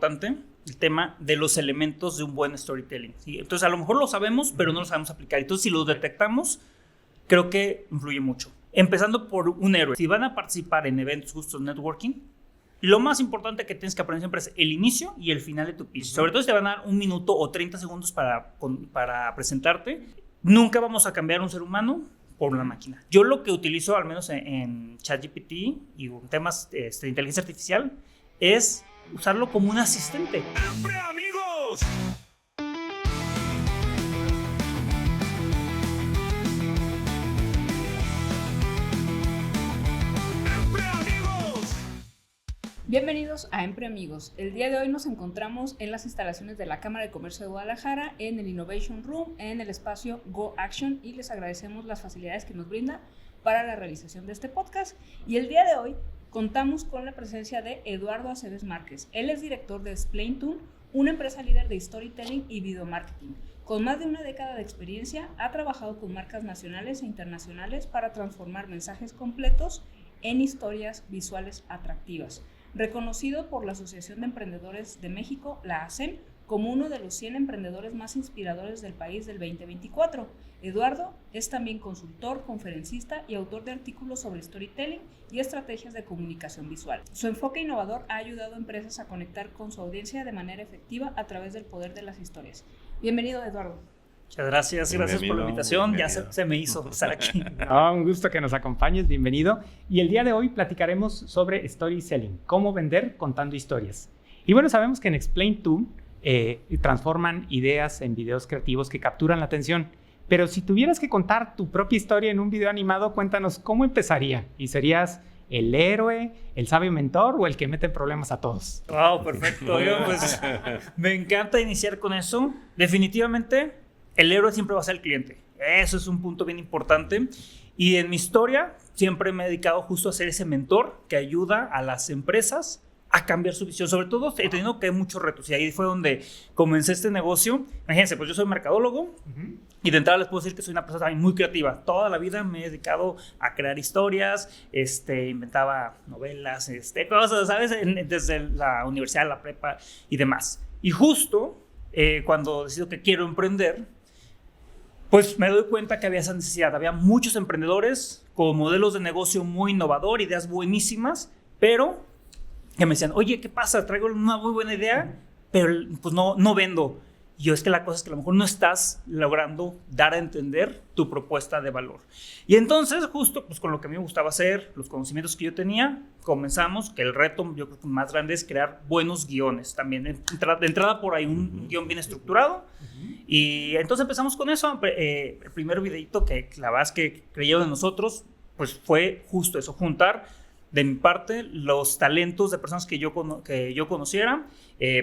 importante el tema de los elementos de un buen storytelling, ¿sí? Entonces, a lo mejor lo sabemos, pero no lo sabemos aplicar. Entonces, si lo detectamos, creo que influye mucho. Empezando por un héroe. Si van a participar en eventos justos networking, lo más importante que tienes que aprender siempre es el inicio y el final de tu pitch. Sobre todo si te van a dar 1 minuto o 30 segundos para presentarte. Nunca vamos a cambiar un ser humano por una máquina. Yo lo que utilizo, al menos en ChatGPT y en temas de inteligencia artificial, es usarlo como un asistente. ¡Hombre, amigos! Bienvenidos a Empre Amigos. El día de hoy nos encontramos en las instalaciones de la Cámara de Comercio de Guadalajara, en el Innovation Room, en el espacio Go Action, y les agradecemos las facilidades que nos brinda para la realización de este podcast. Y el día de hoy contamos con la presencia de Eduardo Aceves Márquez. Él es director de Explain-To, una empresa líder de storytelling y video marketing. Con más de una década de experiencia, ha trabajado con marcas nacionales e internacionales para transformar mensajes completos en historias visuales atractivas. Reconocido por la Asociación de Emprendedores de México, la ASEM, como uno de los 100 emprendedores más inspiradores del país del 2024. Eduardo es también consultor, conferencista y autor de artículos sobre storytelling y estrategias de comunicación visual. Su enfoque innovador ha ayudado a empresas a conectar con su audiencia de manera efectiva a través del poder de las historias. Bienvenido, Eduardo. Muchas gracias, gracias por la invitación. Ya se me hizo estar aquí. Un gusto que nos acompañes, bienvenido. Y el día de hoy platicaremos sobre storytelling, cómo vender contando historias. Y bueno, sabemos que en Explain-To transforman ideas en videos creativos que capturan la atención. Pero si tuvieras que contar tu propia historia en un video animado, cuéntanos cómo empezaría. ¿Y serías el héroe, el sabio mentor o el que mete problemas a todos? Wow, perfecto. Me encanta iniciar con eso. Definitivamente, el héroe siempre va a ser el cliente. Eso es un punto bien importante. Y en mi historia siempre me he dedicado justo a ser ese mentor que ayuda a las empresas a cambiar su visión. Sobre todo he tenido que hay muchos retos y ahí fue donde comencé este negocio. Imagínense, pues yo soy mercadólogo y de entrada les puedo decir que soy una persona muy creativa. Toda la vida me he dedicado a crear historias, inventaba novelas, cosas, ¿sabes? Desde la universidad, la prepa y demás. Y justo cuando decido que quiero emprender, pues me doy cuenta que había esa necesidad. Había muchos emprendedores con modelos de negocio muy innovador, ideas buenísimas, pero que me decían, oye, ¿qué pasa? Traigo una muy buena idea, pero pues no vendo. Y yo, es que la cosa es que a lo mejor no estás logrando dar a entender tu propuesta de valor. Y entonces, justo pues, con lo que a mí me gustaba hacer, los conocimientos que yo tenía, comenzamos, que el reto yo creo que más grande es crear buenos guiones. También de entrada por ahí un guión bien estructurado. Y entonces empezamos con eso. El primer videito que la verdad es que creyeron en nosotros, pues fue justo eso, juntar de mi parte los talentos de personas que yo conociera.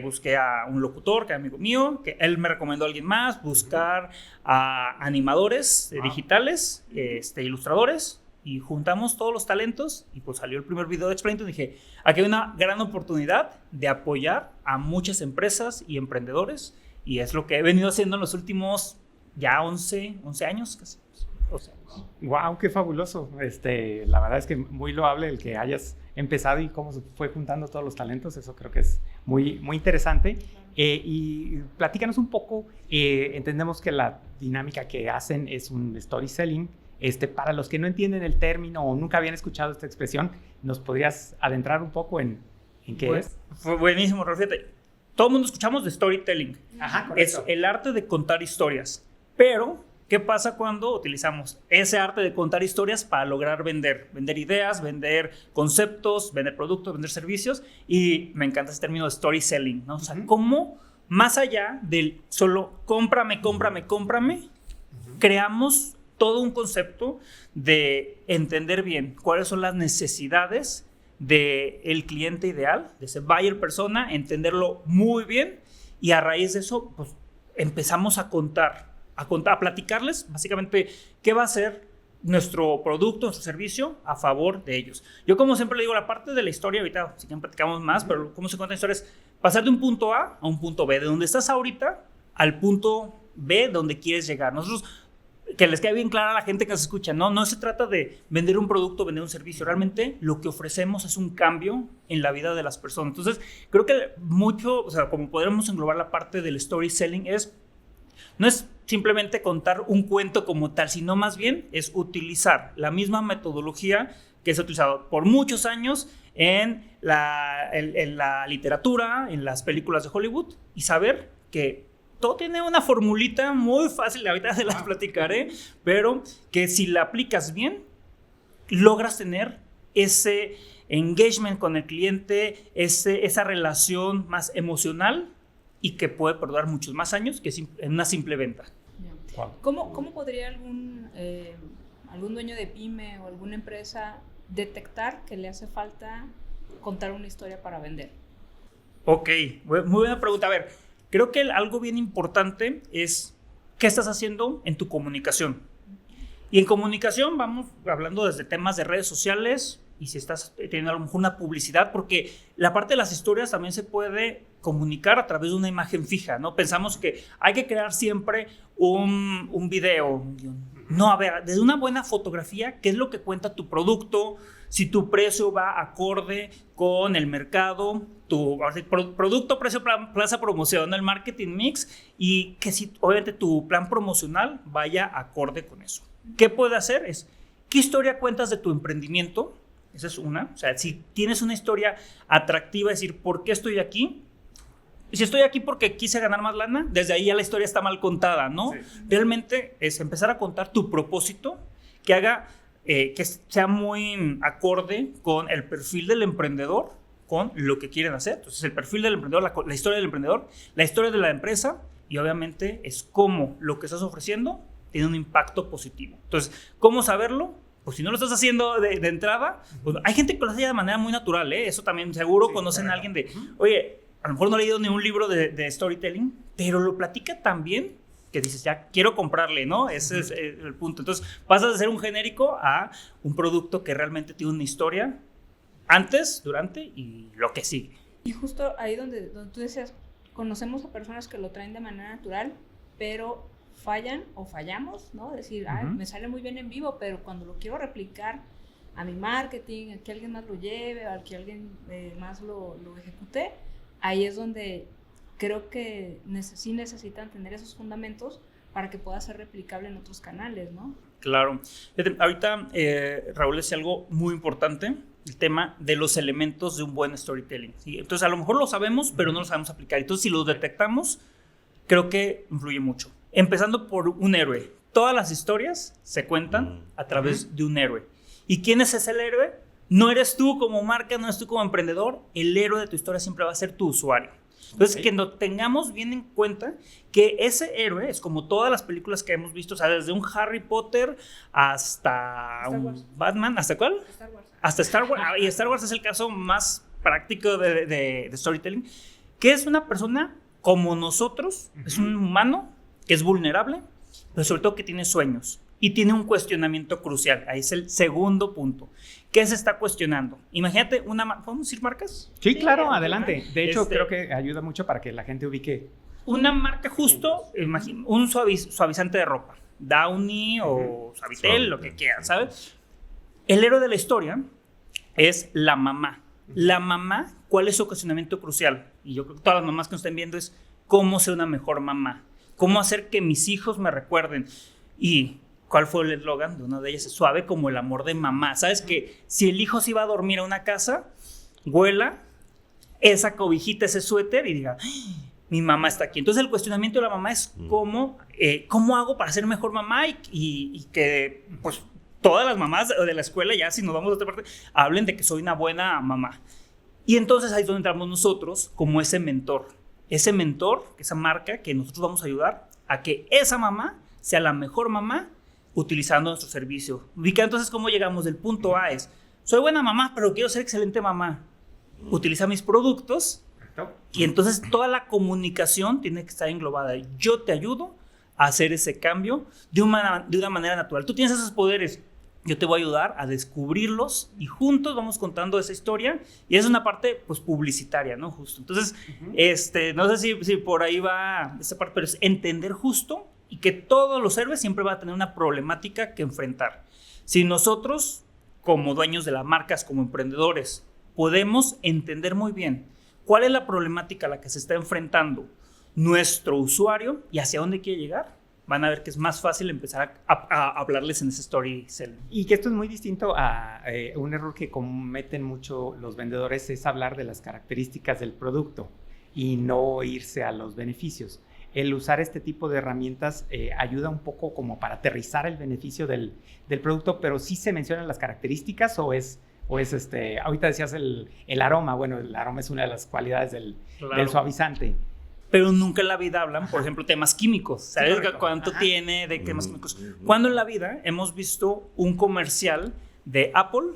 Busqué a un locutor, que es amigo mío, que él me recomendó a alguien más, buscar a animadores digitales, ilustradores, y juntamos todos los talentos y pues salió el primer video de Explain-To. Dije, aquí hay una gran oportunidad de apoyar a muchas empresas y emprendedores, y es lo que he venido haciendo en los últimos ya 11 años casi. ¡Wow! ¡Qué fabuloso! La verdad es que muy loable el que hayas empezado y cómo se fue juntando todos los talentos. Eso creo que es muy, muy interesante. Y platícanos un poco. Entendemos que la dinámica que hacen es un storytelling. Para los que no entienden el término o nunca habían escuchado esta expresión, ¿nos podrías adentrar un poco en qué es? Fue buenísimo, Rafael. Todo el mundo escuchamos de storytelling. Ajá, es el arte de contar historias. Pero ¿qué pasa cuando utilizamos ese arte de contar historias para lograr vender ideas, vender conceptos, vender productos, vender servicios? Y me encanta ese término de story selling, ¿no? O sea, cómo más allá del solo cómprame, creamos todo un concepto de entender bien cuáles son las necesidades del cliente ideal, de ese buyer persona, entenderlo muy bien, y a raíz de eso, pues empezamos a platicarles básicamente qué va a ser nuestro producto, nuestro servicio a favor de ellos. Yo, como siempre le digo, la parte de la historia, ahorita si quieren platicamos más, pero cómo se cuenta la historia es pasar de un punto A a un punto B, de donde estás ahorita al punto B donde quieres llegar. Nosotros que les quede bien clara a la gente que nos escucha, ¿no? No se trata de vender un producto, vender un servicio. Realmente lo que ofrecemos es un cambio en la vida de las personas. Entonces, creo que mucho, o sea, como podremos englobar la parte del storytelling no es simplemente contar un cuento como tal, sino más bien es utilizar la misma metodología que se ha utilizado por muchos años en la literatura, en las películas de Hollywood, y saber que todo tiene una formulita muy fácil, ahorita se las platicaré, pero que si la aplicas bien, logras tener ese engagement con el cliente, esa relación más emocional y que puede perdurar muchos más años que en una simple venta. Wow. ¿Cómo podría algún dueño de pyme o alguna empresa detectar que le hace falta contar una historia para vender? Ok, muy buena pregunta. A ver, creo que algo bien importante es qué estás haciendo en tu comunicación. Y en comunicación vamos hablando desde temas de redes sociales y si estás teniendo a lo mejor una publicidad, porque la parte de las historias también se puede comunicar a través de una imagen fija, ¿no? Pensamos que hay que crear siempre un video. No, a ver, desde una buena fotografía, ¿qué es lo que cuenta tu producto? Si tu precio va acorde con el mercado, tu producto, precio, plaza, promoción, el marketing mix, y que si obviamente tu plan promocional vaya acorde con eso. ¿Qué puede hacer? ¿Qué historia cuentas de tu emprendimiento? Esa es una. O sea, si tienes una historia atractiva, es decir, ¿por qué estoy aquí? Si estoy aquí porque quise ganar más lana, desde ahí ya la historia está mal contada, ¿no? Sí. Realmente es empezar a contar tu propósito, que haga, que sea muy acorde con el perfil del emprendedor, con lo que quieren hacer. Entonces, el perfil del emprendedor, la historia del emprendedor, la historia de la empresa, y obviamente es cómo lo que estás ofreciendo tiene un impacto positivo. Entonces, ¿cómo saberlo? Pues si no lo estás haciendo de entrada, pues hay gente que lo hace de manera muy natural, ¿eh? Eso también seguro conocen a alguien de, oye, a lo mejor no he leído ni un libro de storytelling, pero lo platica tan bien que dices, ya quiero comprarle, ¿no? Ese es el punto. Entonces, pasas de ser un genérico a un producto que realmente tiene una historia antes, durante y lo que sigue. Y justo ahí donde tú decías, conocemos a personas que lo traen de manera natural, pero fallan o fallamos, ¿no? Decir, me sale muy bien en vivo, pero cuando lo quiero replicar a mi marketing, a que alguien más lo lleve, a que alguien más lo ejecute, ahí es donde creo que sí necesitan tener esos fundamentos para que pueda ser replicable en otros canales, ¿no? Claro. Ahorita Raúl decía algo muy importante, el tema de los elementos de un buen storytelling, ¿sí? Entonces, a lo mejor lo sabemos, pero no lo sabemos aplicar. Entonces, si los detectamos, creo que influye mucho. Empezando por un héroe. Todas las historias se cuentan a través de un héroe. ¿Y quién es ese héroe? No eres tú como marca, no eres tú como emprendedor. El héroe de tu historia siempre va a ser tu usuario. Entonces, que nos tengamos bien en cuenta que ese héroe es como todas las películas que hemos visto, o sea, desde un Harry Potter hasta un Batman, ¿hasta cuál? Star Wars. Hasta Star Wars. Y Star Wars es el caso más práctico de storytelling, que es una persona como nosotros, es un humano que es vulnerable, pero sobre todo que tiene sueños y tiene un cuestionamiento crucial. Ahí es el segundo punto. ¿Qué se está cuestionando? Imagínate ¿podemos decir marcas? Sí, claro, adelante. De hecho, creo que ayuda mucho para que la gente ubique. Una marca justo, un suavizante de ropa, Downy o Suavitel, lo que quieran, ¿sabes? El héroe de la historia es la mamá. La mamá, ¿cuál es su cuestionamiento crucial? Y yo creo que todas las mamás que nos estén viendo es cómo ser una mejor mamá, cómo hacer que mis hijos me recuerden. Y ¿cuál fue el eslogan de una de ellas? Suave como el amor de mamá. ¿Sabes que si el hijo se iba a dormir a una casa, huela esa cobijita, ese suéter y diga, mi mamá está aquí? Entonces el cuestionamiento de la mamá es ¿cómo hago para ser mejor mamá? Y que pues todas las mamás de la escuela, ya si nos vamos a otra parte, hablen de que soy una buena mamá. Y entonces ahí es donde entramos nosotros como ese mentor, esa marca que nosotros vamos a ayudar a que esa mamá sea la mejor mamá utilizando nuestro servicio. Ubica entonces cómo llegamos del punto A es, soy buena mamá, pero quiero ser excelente mamá. Utiliza mis productos y entonces toda la comunicación tiene que estar englobada. Yo te ayudo a hacer ese cambio de una manera natural. Tú tienes esos poderes, yo te voy a ayudar a descubrirlos y juntos vamos contando esa historia y es una parte pues publicitaria, ¿no? Justo. Entonces, no sé si por ahí va esta parte, pero es entender justo y que todos los héroes siempre van a tener una problemática que enfrentar. Si nosotros, como dueños de las marcas, como emprendedores, podemos entender muy bien cuál es la problemática a la que se está enfrentando nuestro usuario y hacia dónde quiere llegar, van a ver que es más fácil empezar a hablarles en ese storytelling. Y que esto es muy distinto a un error que cometen mucho los vendedores, es hablar de las características del producto y no irse a los beneficios. El usar este tipo de herramientas ayuda un poco como para aterrizar el beneficio del producto, pero sí se mencionan las características o es ahorita decías el aroma. Bueno, el aroma es una de las cualidades del suavizante. Pero nunca en la vida hablan, por ejemplo, temas químicos. ¿Sabes cuánto tiene de temas químicos? ¿Cuándo en la vida hemos visto un comercial de Apple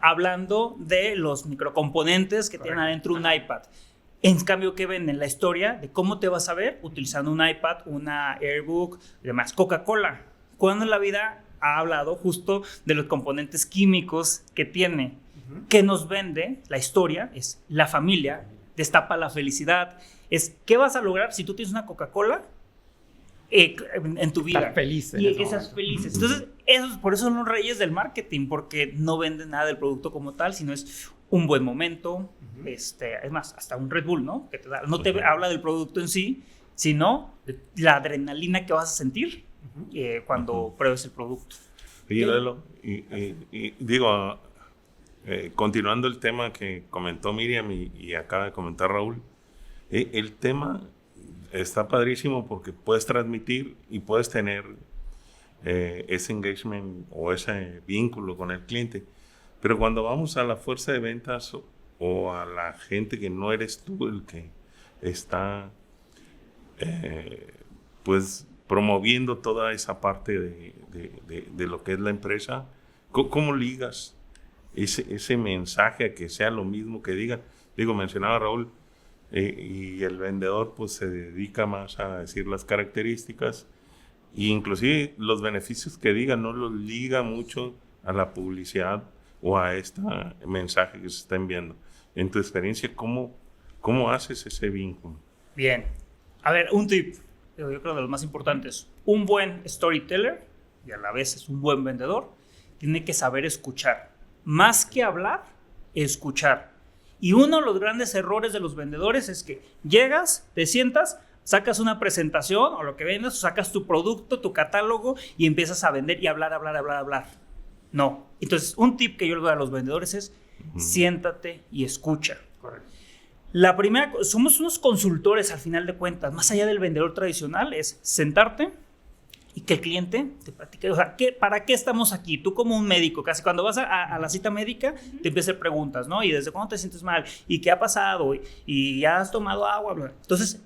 hablando de los microcomponentes que tienen adentro un iPad? En cambio, ¿qué ven en la historia de cómo te vas a ver utilizando un iPad, una Airbook y demás? Coca-Cola. ¿Cuándo en la vida ha hablado justo de los componentes químicos que tiene? ¿Qué nos vende? La historia es la familia, destapa la felicidad. Es ¿qué vas a lograr si tú tienes una Coca-Cola en tu vida? Estar feliz. Y que seas felices. Entonces, por eso son los reyes del marketing, porque no venden nada del producto como tal, sino es un buen momento. Es más, hasta un Red Bull, ¿no? Que no te habla del producto en sí, sino de la adrenalina que vas a sentir cuando pruebes el producto. Oye, Lalo, y digo, continuando el tema que comentó Miriam y acaba de comentar Raúl, el tema está padrísimo porque puedes transmitir y puedes tener ese engagement o ese vínculo con el cliente. Pero cuando vamos a la fuerza de ventas o a la gente que no eres tú el que está pues promoviendo toda esa parte de lo que es la empresa, ¿cómo ligas ese mensaje a que sea lo mismo que digan? Digo, mencionaba Raúl, y el vendedor pues se dedica más a decir las características e inclusive los beneficios que digan no los liga mucho a la publicidad o a este mensaje que se está enviando. En tu experiencia, ¿cómo haces ese vínculo? Bien. A ver, un tip, yo creo de los más importantes. Un buen storyteller, y a la vez es un buen vendedor, tiene que saber escuchar. Más que hablar, escuchar. Y uno de los grandes errores de los vendedores es que llegas, te sientas, sacas una presentación o lo que vendes, sacas tu producto, tu catálogo y empiezas a vender y hablar. No. Entonces, un tip que yo le doy a los vendedores es siéntate y escucha. Correcto. La primera, somos unos consultores al final de cuentas, más allá del vendedor tradicional, es sentarte y que el cliente te platique, o sea, ¿para qué estamos aquí? Tú como un médico, casi cuando vas a la cita médica, te empiezan a hacer preguntas, ¿no? ¿Y desde cuándo te sientes mal? ¿Y qué ha pasado? ¿Y ya has tomado agua? Bla. Entonces,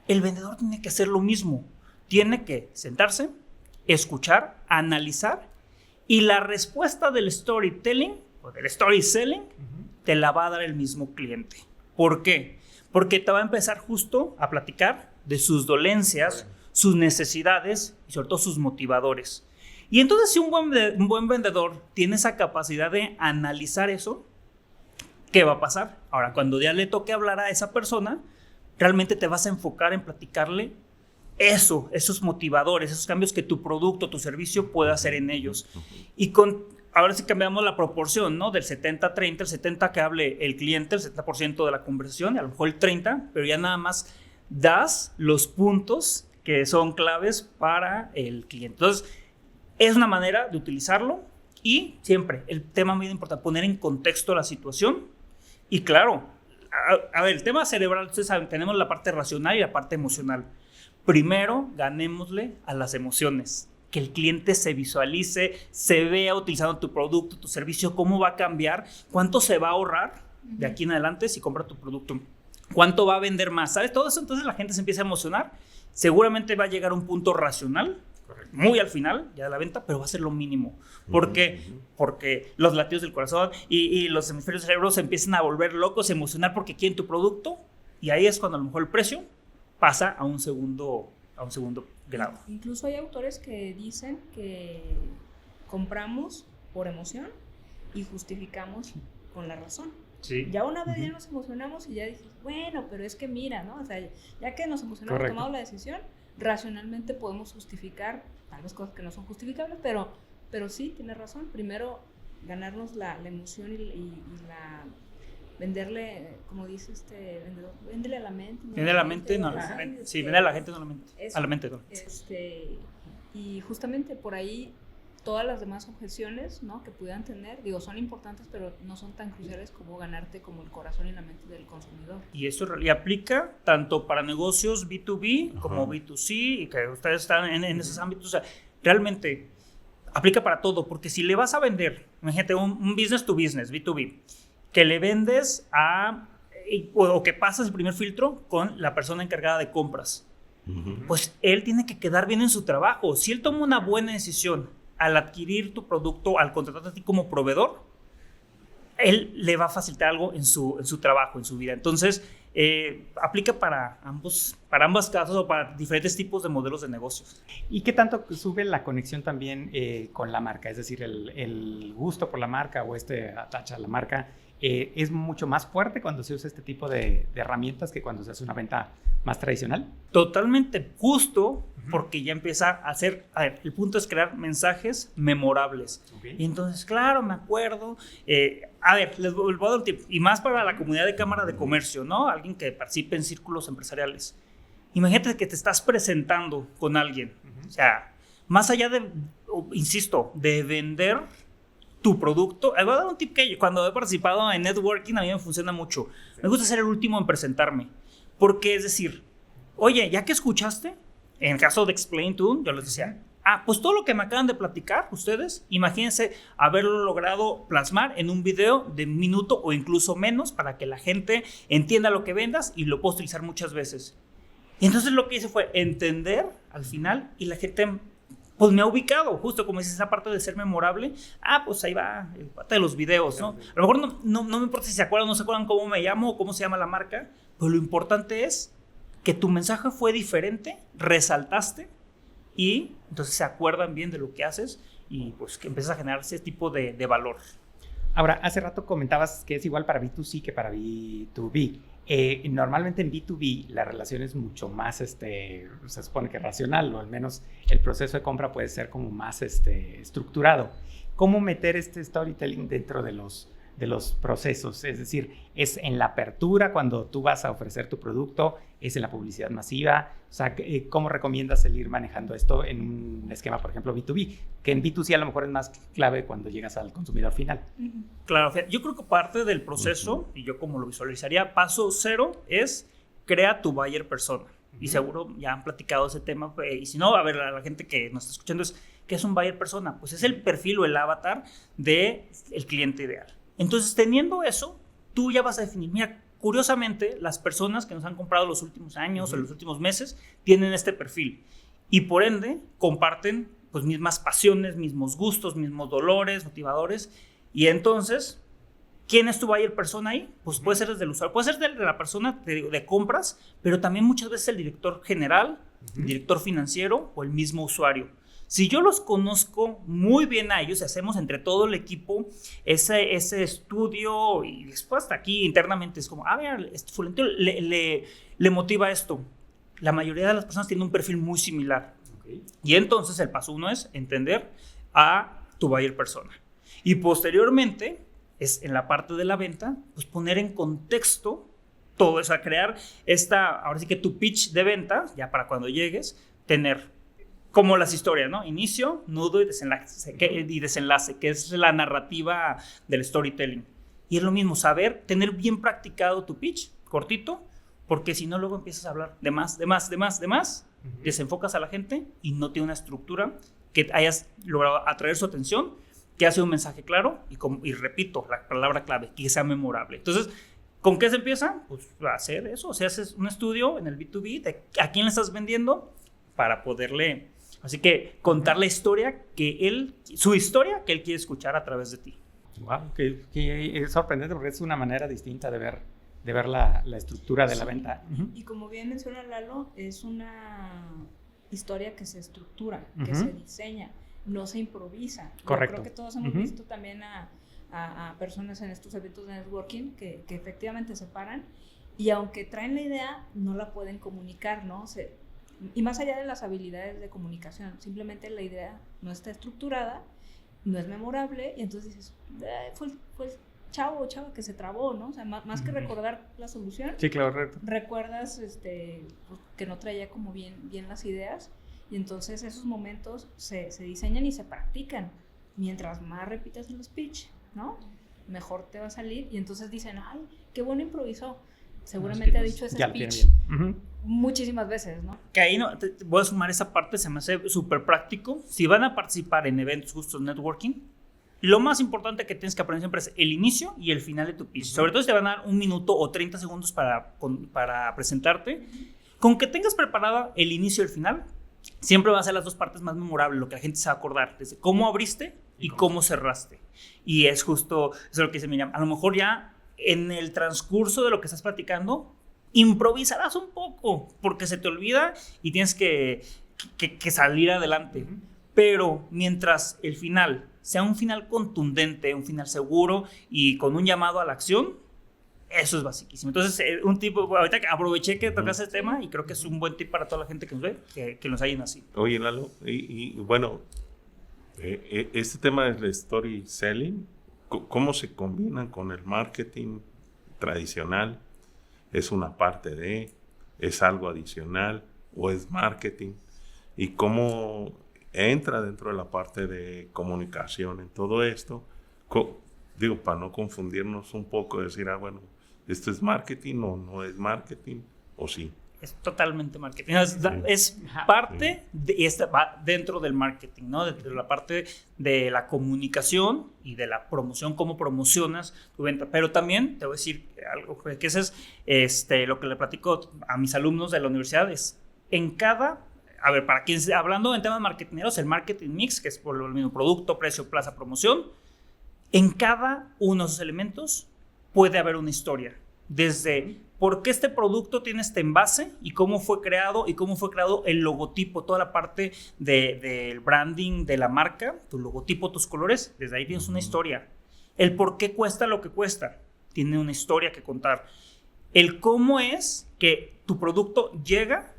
el vendedor tiene que hacer lo mismo. Tiene que sentarse, escuchar, analizar, y la respuesta del storytelling o del story selling te la va a dar el mismo cliente. ¿Por qué? Porque te va a empezar justo a platicar de sus dolencias, sus necesidades y sobre todo sus motivadores. Y entonces si un buen vendedor tiene esa capacidad de analizar eso, ¿qué va a pasar? Ahora, cuando ya le toque hablar a esa persona, realmente te vas a enfocar en platicarle esos motivadores, esos cambios que tu producto, tu servicio puede hacer en ellos. Y ahora sí cambiamos la proporción, ¿no? Del 70-30, el 70 que hable el cliente, el 70% de la conversación, y a lo mejor el 30%, pero ya nada más das los puntos que son claves para el cliente. Entonces, es una manera de utilizarlo y siempre, el tema muy importante, poner en contexto la situación. Y claro, a ver, el tema cerebral, ustedes saben, tenemos la parte racional y la parte emocional. Primero, ganémosle a las emociones. Que el cliente se visualice, se vea utilizando tu producto, tu servicio, cómo va a cambiar, cuánto se va a ahorrar de aquí en adelante si compra tu producto, cuánto va a vender más, ¿sabes? Todo eso, entonces la gente se empieza a emocionar. Seguramente va a llegar a un punto racional, muy al final ya de la venta, pero va a ser lo mínimo. ¿Por qué? Porque los latidos del corazón y los hemisferios del cerebro se empiezan a volver locos, a emocionar porque quieren tu producto, y ahí es cuando a lo mejor el precio pasa a un segundo grado. Incluso hay autores que dicen que compramos por emoción y justificamos con la razón. Sí. Ya una vez ya nos emocionamos y ya dices, bueno, pero es que mira, ¿no? O sea, ya que nos emocionamos, Correcto. tomamos la decisión, racionalmente podemos justificar tal vez cosas que no son justificables, pero sí, tienes razón. Primero, ganarnos la emoción y la... venderle, como dice este vendedor, véndele a la mente. Vende a la mente, no. Ajá, Sí, vende a la gente, no a la mente. Eso. A la mente, no. Y justamente por ahí todas las demás objeciones, ¿no?, que pudieran tener, digo, son importantes, pero no son tan cruciales como ganarte como el corazón y la mente del consumidor. Y eso y aplica tanto para negocios B2B como B2C, y que ustedes están en esos ámbitos. O sea, realmente aplica para todo, porque si le vas a vender, imagínate un business to business, B2B, que le vendes o que pasas el primer filtro con la persona encargada de compras, pues él tiene que quedar bien en su trabajo. Si él toma una buena decisión al adquirir tu producto, al contratarte a ti como proveedor, él le va a facilitar algo en su trabajo, en su vida. Entonces, aplica para ambos casos o para diferentes tipos de modelos de negocios. ¿Y qué tanto sube la conexión también con la marca? Es decir, el gusto por la marca o atacha a la marca es mucho más fuerte cuando se usa este tipo de herramientas que cuando se hace una venta más tradicional. Totalmente justo, porque ya empieza a hacer, el punto es crear mensajes memorables. Okay. Y entonces, claro, me acuerdo. Les voy a dar un tip, y más para la comunidad de Cámara de Comercio, ¿no? Alguien que participe en círculos empresariales. Imagínate que te estás presentando con alguien. O sea, más allá insisto, de vender tu producto. Les voy a dar un tip que cuando he participado en networking a mí me funciona mucho. Me gusta ser el último en presentarme. Porque es decir, oye, ya que escuchaste, en el caso de Explain To, yo les decía, pues todo lo que me acaban de platicar ustedes, imagínense haberlo logrado plasmar en un video de 1 minuto o incluso menos para que la gente entienda lo que vendas y lo pueda utilizar muchas veces. Y entonces lo que hice fue entender al final y la gente pues me ha ubicado, justo como dices, esa parte de ser memorable. Pues ahí va el parte de los videos, ¿no? A lo mejor no me importa si se acuerdan o no se acuerdan cómo me llamo o cómo se llama la marca, pero lo importante es que tu mensaje fue diferente, resaltaste y entonces se acuerdan bien de lo que haces y pues que empiezas a generar ese tipo de valor. Ahora, hace rato comentabas que es igual para B2C que para B2B. Normalmente en B2B la relación es mucho más, se supone que racional, o al menos el proceso de compra puede ser como más estructurado. ¿Cómo meter este storytelling dentro de los procesos? Es decir, ¿es en la apertura cuando tú vas a ofrecer tu producto? ¿Es en la publicidad masiva? O sea, ¿cómo recomiendas el ir manejando esto en un esquema, por ejemplo, B2B? Que en B2C a lo mejor es más clave cuando llegas al consumidor final. Claro, yo creo que parte del proceso, y yo como lo visualizaría, paso 0 es crea tu buyer persona. Y seguro ya han platicado ese tema, y si no, a ver, a la gente que nos está escuchando, ¿qué es un buyer persona? Pues es el perfil o el avatar del cliente ideal. Entonces, teniendo eso, tú ya vas a definir, mira, curiosamente, las personas que nos han comprado los últimos años o los últimos meses tienen este perfil y por ende comparten pues mismas pasiones, mismos gustos, mismos dolores, motivadores. Y entonces, ¿quién es tu buyer persona ahí? Pues puede ser desde el usuario, puede ser de la persona de compras, pero también muchas veces el director general, el director financiero o el mismo usuario. Si yo los conozco muy bien a ellos, hacemos entre todo el equipo ese estudio y después hasta aquí internamente es como, mira, fulanito le motiva esto. La mayoría de las personas tienen un perfil muy similar. Okay. Y entonces el paso 1 es entender a tu buyer persona. Y posteriormente, es en la parte de la venta, pues poner en contexto todo eso, a crear ahora sí que tu pitch de venta, ya para cuando llegues, tener como las historias, ¿no? Inicio, nudo y desenlace, que es la narrativa del storytelling. Y es lo mismo, tener bien practicado tu pitch, cortito, porque si no luego empiezas a hablar de más, desenfocas a la gente y no tiene una estructura que hayas logrado atraer su atención, que hace un mensaje claro y repito, la palabra clave, que sea memorable. Entonces, ¿con qué se empieza? Pues a hacer eso, o sea, haces un estudio en el B2B de a quién le estás vendiendo para poderle... Así que contar la historia su historia que él quiere escuchar a través de ti. Wow, que es sorprendente porque es una manera distinta de ver la estructura de la venta. Y como bien menciona Lalo, es una historia que se estructura, que se diseña, no se improvisa. Correcto. Yo creo que todos hemos visto también a a personas en estos eventos de networking que efectivamente se paran y aunque traen la idea, no la pueden comunicar, ¿no? Y más allá de las habilidades de comunicación, simplemente la idea no está estructurada, no es memorable, y entonces dices, fue el chavo o chava que se trabó, ¿no? O sea, más que recordar la solución, sí, claro, recuerdas pues, que no traía como bien las ideas, y entonces esos momentos se diseñan y se practican. Mientras más repitas el speech, ¿no? Mejor te va a salir, y entonces dicen, ay, qué bueno improvisó. Seguramente ha dicho ese speech muchísimas veces, ¿no? Que ahí no, te voy a sumar esa parte, se me hace súper práctico. Si van a participar en eventos justos networking, lo más importante que tienes que aprender siempre es el inicio y el final de tu pitch. Sobre todo si te van a dar 1 minuto o 30 segundos para presentarte. Con que tengas preparada el inicio y el final, siempre van a ser las dos partes más memorables, lo que la gente se va a acordar, desde cómo abriste y cómo cerraste. Y es justo, eso es lo que dice Miriam, a lo mejor ya en el transcurso de lo que estás platicando, improvisarás un poco, porque se te olvida y tienes que salir adelante. Pero mientras el final sea un final contundente, un final seguro y con un llamado a la acción, eso es basiquísimo. Entonces, un tipo, ahorita que aproveché que tocaste el tema y creo que es un buen tip para toda la gente que nos ve, que nos hayan así. Oye, Lalo, y bueno, este tema del storytelling, ¿cómo se combinan con el marketing tradicional? ¿Es una parte de, es algo adicional o es marketing? ¿Y cómo entra dentro de la parte de comunicación en todo esto? Digo, para no confundirnos un poco, decir, bueno, ¿esto es marketing o no es marketing? ¿O sí? Es totalmente marketing. Es parte de va dentro del marketing, ¿no? De la parte de la comunicación y de la promoción, cómo promocionas tu venta. Pero también te voy a decir algo, que ese es lo que le platico a mis alumnos de la universidad, es en cada... A ver, para quien hablando en temas marketineros, el marketing mix, que es por lo mismo producto, precio, plaza, promoción, en cada uno de esos elementos puede haber una historia. Desde por qué este producto tiene este envase y cómo fue creado el logotipo, toda la parte del branding de la marca, tu logotipo, tus colores, desde ahí tienes una historia. El por qué cuesta lo que cuesta, tiene una historia que contar. El cómo es que tu producto llega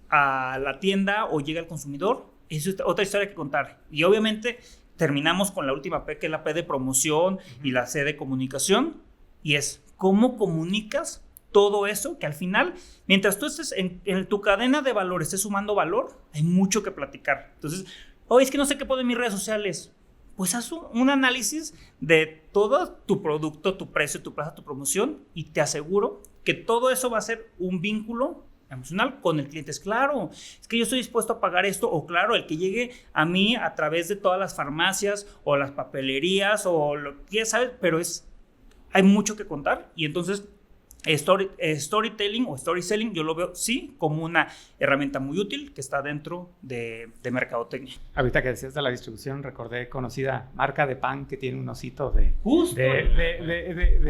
a la tienda o llega al consumidor, es otra historia que contar. Y obviamente terminamos con la última P, que es la P de promoción y la C de comunicación, y es cómo comunicas todo eso, que al final, mientras tú estés en tu cadena de valor, estés sumando valor, hay mucho que platicar. Entonces, es que no sé qué poner en mis redes sociales. Pues haz un análisis de todo tu producto, tu precio, tu plaza, tu promoción, y te aseguro que todo eso va a ser un vínculo emocional con el cliente. Es claro, es que yo estoy dispuesto a pagar esto, o claro, el que llegue a mí a través de todas las farmacias o las papelerías o lo que sabes, pero hay mucho que contar. Y entonces storytelling o story selling yo lo veo sí como una herramienta muy útil que está dentro de mercadotecnia. Ahorita que decías de la distribución, recordé conocida marca de pan que tiene un osito de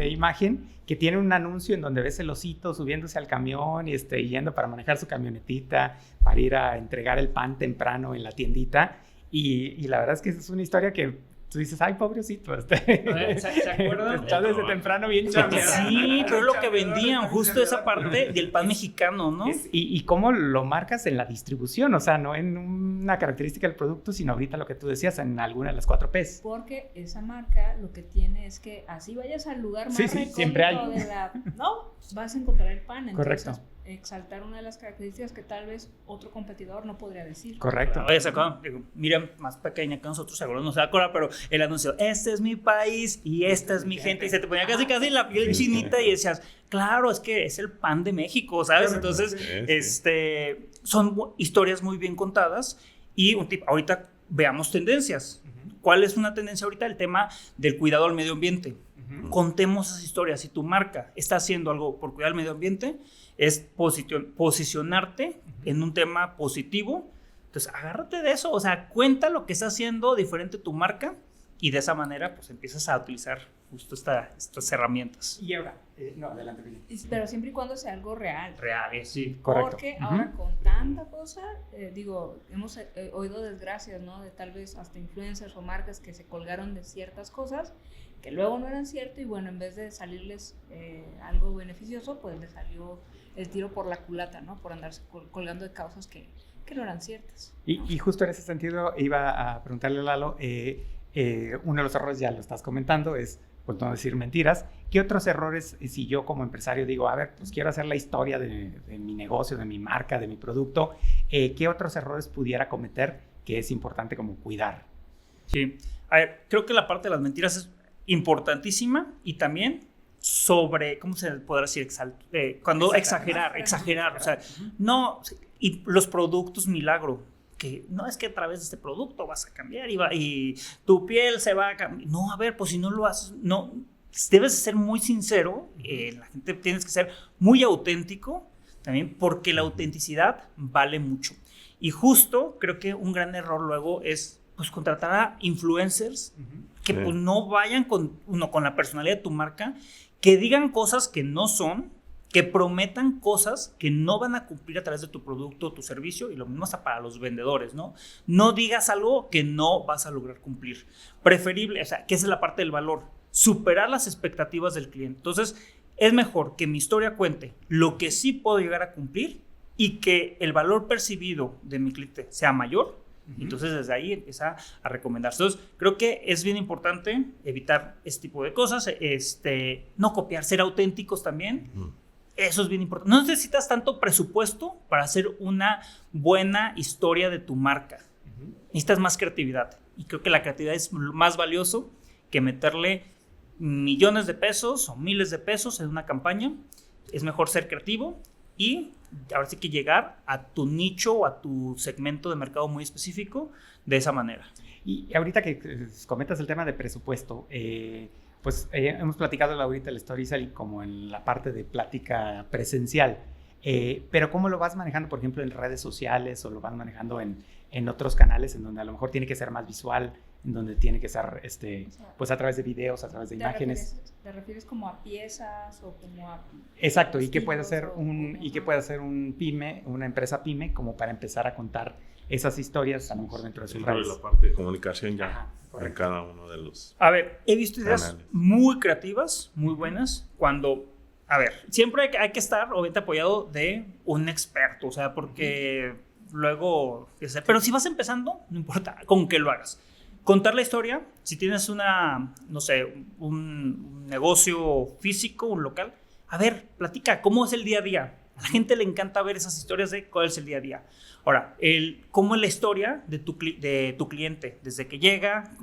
imagen, que tiene un anuncio en donde ves el osito subiéndose al camión y yendo para manejar su camionetita para ir a entregar el pan temprano en la tiendita, y la verdad es que esa es una historia que tú dices, ay, pobrecito. ¿Se acuerdan? Está desde temprano bien chambeado. Sí, pero es lo que vendían, justo esa parte del pan mexicano, ¿no? Y cómo lo marcas en la distribución, o sea, no en una característica del producto, sino ahorita lo que tú decías, en alguna de las 4 Ps. Porque esa marca lo que tiene es que así vayas al lugar más recóndito siempre hay. ¿no? Vas a encontrar el pan. Entonces, correcto. Exaltar una de las características que tal vez otro competidor no podría decir. Correcto. Oye, mira, más pequeña que nosotros, seguro no se va a acordar, pero el anuncio, este es mi país y esta es mi gente, y se te ponía casi la piel chinita y decías, claro, es que es el pan de México, ¿sabes? Entonces, son historias muy bien contadas. Y un tip, ahorita veamos tendencias. ¿Cuál es una tendencia ahorita? El tema del cuidado al medio ambiente. Contemos esas historias. Si tu marca está haciendo algo por cuidar el medio ambiente, es posicionarte en un tema positivo. Entonces, agárrate de eso. O sea, cuenta lo que está haciendo diferente tu marca, y de esa manera, pues, empiezas a utilizar justo estas herramientas. Y ahora, No, adelante, Billy. Pero siempre y cuando sea algo real. Real, sí. Correcto. Porque ahora con tanta cosa, hemos oído desgracias, ¿no? De tal vez hasta influencers o marcas que se colgaron de ciertas cosas que luego no eran cierto y bueno, en vez de salirles algo beneficioso, pues les salió el tiro por la culata, ¿no? Por andarse colgando de causas que no eran ciertas. Y justo en ese sentido iba a preguntarle a Lalo, uno de los errores, ya lo estás comentando, es pues no decir mentiras. ¿Qué otros errores, si yo como empresario digo, a ver, pues quiero hacer la historia de mi negocio, de mi marca, de mi producto, qué otros errores pudiera cometer que es importante como cuidar? Sí, a ver, creo que la parte de las mentiras es importantísima y también sobre, ¿cómo se podrá decir? Cuando exagerar, o sea, no, y los productos milagro, que no es que a través de este producto vas a cambiar y tu piel se va a cambiar. No, a ver, pues si no lo haces, no, debes de ser muy sincero, la gente tienes que ser muy auténtico también, porque la autenticidad vale mucho. Y justo creo que un gran error luego es pues contratar a influencers que pues no vayan con la personalidad de tu marca, que digan cosas que no son, que prometan cosas que no van a cumplir a través de tu producto o tu servicio, y lo mismo hasta para los vendedores, ¿no? No digas algo que no vas a lograr cumplir. Preferible, o sea, que esa es la parte del valor, superar las expectativas del cliente. Entonces, es mejor que mi historia cuente lo que sí puedo llegar a cumplir y que el valor percibido de mi cliente sea mayor. Entonces desde ahí empieza a recomendarse. Entonces creo que es bien importante evitar este tipo de cosas, no copiar, ser auténticos también. Eso es bien importante. No necesitas tanto presupuesto para hacer una buena historia de tu marca. Necesitas más creatividad, y creo que la creatividad es más valioso que meterle millones de pesos o miles de pesos en una campaña. Es mejor ser creativo y ahora sí que llegar a tu nicho o a tu segmento de mercado muy específico de esa manera. Y ahorita que comentas el tema de presupuesto, pues hemos platicado ahorita el storytelling como en la parte de plática presencial, pero ¿cómo lo vas manejando, por ejemplo, en redes sociales o lo vas manejando en otros canales en donde a lo mejor tiene que ser más visual, en donde tiene que ser pues a través de videos, a través de imágenes? ¿Te refieres como a piezas o como a... Exacto, y qué puede hacer un pyme, una empresa pyme, como para empezar a contar esas historias a lo mejor dentro de sus redes. La parte de comunicación ya en cada uno de los... A ver, he visto ideas muy creativas, muy buenas, cuando... A ver, siempre hay que estar obviamente apoyado de un experto, o sea, porque luego... Pero si vas empezando, no importa, con que lo hagas. Contar la historia, si tienes un negocio físico, un local, a ver, platica, ¿cómo es el día a día? A la gente le encanta ver esas historias de cuál es el día a día. Ahora, ¿cómo es la historia de tu cliente? Desde que llega,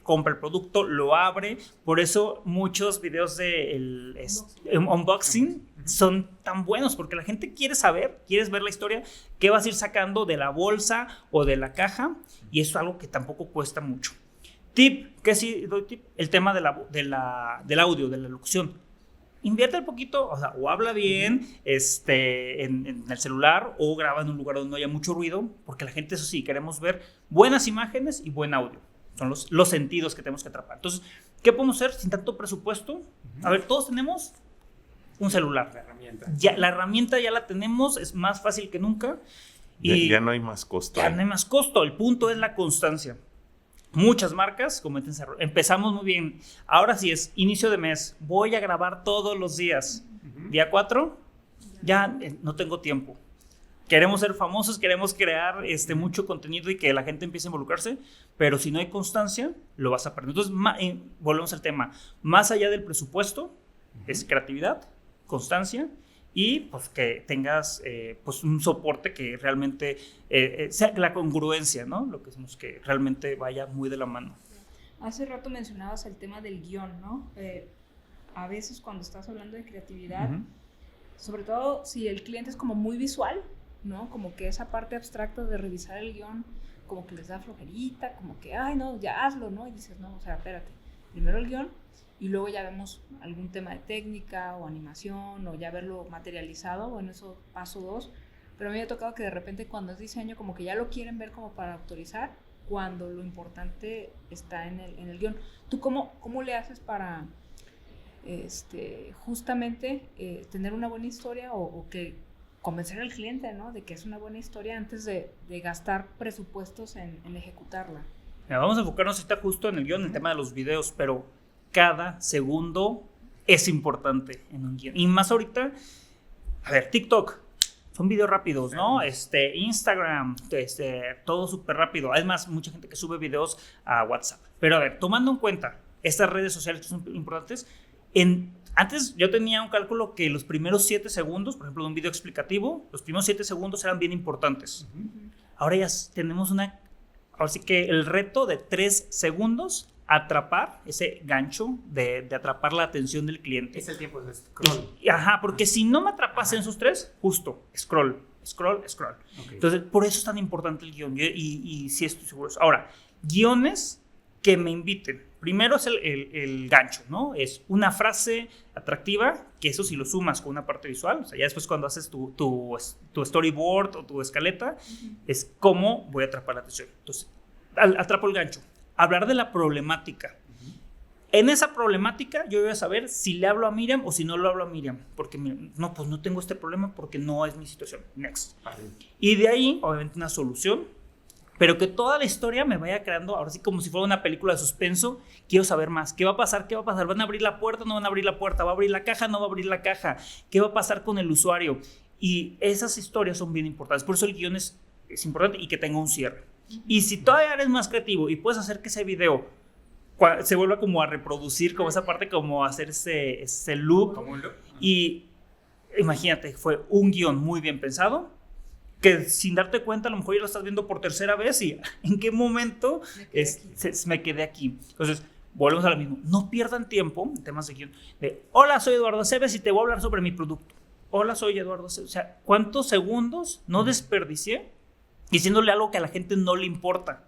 compra el producto, lo abre. Por eso muchos videos de unboxing son tan buenos, porque la gente quieres ver la historia, qué vas a ir sacando de la bolsa o de la caja, y eso es algo que tampoco cuesta mucho. Tip, ¿qué sí doy tip? El tema del audio, de la locución. Invierte un poquito, o habla bien en el celular, o graba en un lugar donde no haya mucho ruido, porque la gente, eso sí, queremos ver buenas imágenes y buen audio. Son los sentidos que tenemos que atrapar. Entonces, ¿qué podemos hacer sin tanto presupuesto? A ver, todos tenemos un celular. La herramienta ya la tenemos, es más fácil que nunca. Y ya no hay más costo. Ya no hay más costo, el punto es la constancia. Muchas marcas cometen ese error. Empezamos muy bien. Ahora sí es inicio de mes. Voy a grabar todos los días. Día 4, ya no tengo tiempo. Queremos ser famosos, queremos crear mucho contenido y que la gente empiece a involucrarse, pero si no hay constancia, lo vas a perder. Entonces, volvemos al tema. Más allá del presupuesto, es creatividad, constancia, y pues que tengas pues un soporte que realmente sea la congruencia, ¿no? Lo que decimos, que realmente vaya muy de la mano. Hace rato mencionabas el tema del guión, ¿no? A veces cuando estás hablando de creatividad, sobre todo si el cliente es como muy visual, ¿no? Como que esa parte abstracta de revisar el guión, como que les da flojerita, como que, ay, no, ya hazlo, ¿no? Y dices, no, o sea, espérate, primero el guión, y luego ya vemos algún tema de técnica o animación o ya verlo materializado. Bueno, eso paso 2, pero a mí me ha tocado que de repente cuando es diseño como que ya lo quieren ver como para autorizar, cuando lo importante está en el guión. ¿Tú cómo le haces para justamente tener una buena historia o que convencer al cliente, ¿no? De que es una buena historia antes de gastar presupuestos en ejecutarla. Mira, vamos a enfocarnos ahorita justo en el guión, en el tema de los videos, pero cada segundo es importante en un guión. Y más ahorita, a ver, TikTok, son videos rápidos, ¿no? Instagram, todo súper rápido. Además, mucha gente que sube videos a WhatsApp. Pero a ver, tomando en cuenta estas redes sociales que son importantes, antes yo tenía un cálculo que los primeros 7 segundos, por ejemplo, de un video explicativo, los primeros 7 segundos eran bien importantes. Ahora ya tenemos ahora sí que el reto de 3 segundos, atrapar ese gancho de atrapar la atención del cliente. Es el tiempo de scroll. Ajá, porque si no me atrapas en esos 3, justo, scroll. Okay. Entonces, por eso es tan importante el guión. Y sí estoy seguro. Ahora, guiones que me inviten. Primero es el gancho, ¿no? Es una frase atractiva, que eso si lo sumas con una parte visual, o sea, ya después cuando haces tu storyboard o tu escaleta, es cómo voy a atrapar la atención. Entonces, atrapo el gancho. Hablar de la problemática. En esa problemática yo voy a saber si le hablo a Miriam o si no le hablo a Miriam, porque no, pues no tengo este problema porque no es mi situación. Next. Y de ahí, obviamente, una solución, pero que toda la historia me vaya creando, ahora sí como si fuera una película de suspenso. Quiero saber más. ¿Qué va a pasar? ¿Qué va a pasar? ¿Van a abrir la puerta o no van a abrir la puerta? ¿Va a abrir la caja o no va a abrir la caja? ¿Qué va a pasar con el usuario? Y esas historias son bien importantes. Por eso el guión es importante y que tenga un cierre. Y si todavía eres más creativo y puedes hacer que ese video se vuelva como a reproducir, como esa parte, como hacer ese loop. ¿Como un loop? Y imagínate, fue un guión muy bien pensado, que sin darte cuenta a lo mejor ya lo estás viendo por tercera vez y ¿en qué momento me quedé aquí? Entonces, volvemos a lo mismo. No pierdan tiempo en temas de guión. Hola, soy Eduardo Aceves y te voy a hablar sobre mi producto. Hola, soy Eduardo Aceves. O sea, ¿cuántos segundos no desperdicié diciéndole algo que a la gente no le importa?